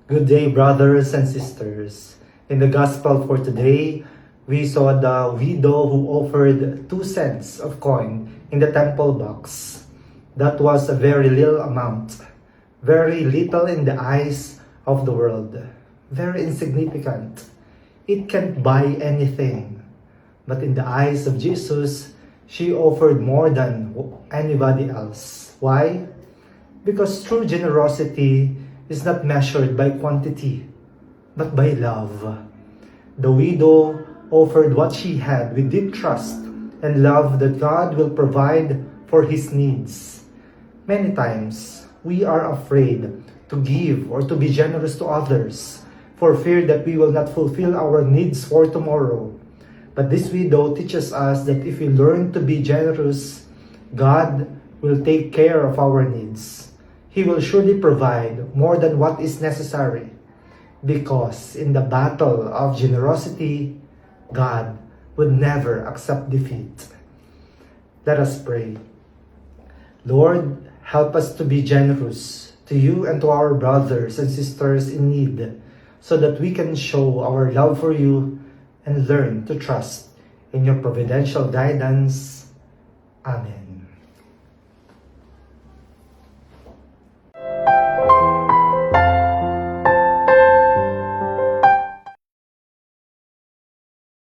Good day, brothers and sisters. In the gospel for today, we saw the widow who offered 2 cents of coin in the temple box. That was a very little amount, very little in the eyes of the world, very insignificant. It can't buy anything. But in the eyes of Jesus, she offered more than anybody else. Why? Because true generosity is not measured by quantity, but by love. The widow offered what she had with deep trust and love that God will provide for his needs. Many times, we are afraid to give or to be generous to others for fear that we will not fulfill our needs for tomorrow. But this widow teaches us that if we learn to be generous, God will take care of our needs. He will surely provide more than what is necessary, because in the battle of generosity, God would never accept defeat. Let us pray. Lord, help us to be generous to you and to our brothers and sisters in need, so that we can show our love for you and learn to trust in your providential guidance. Amen.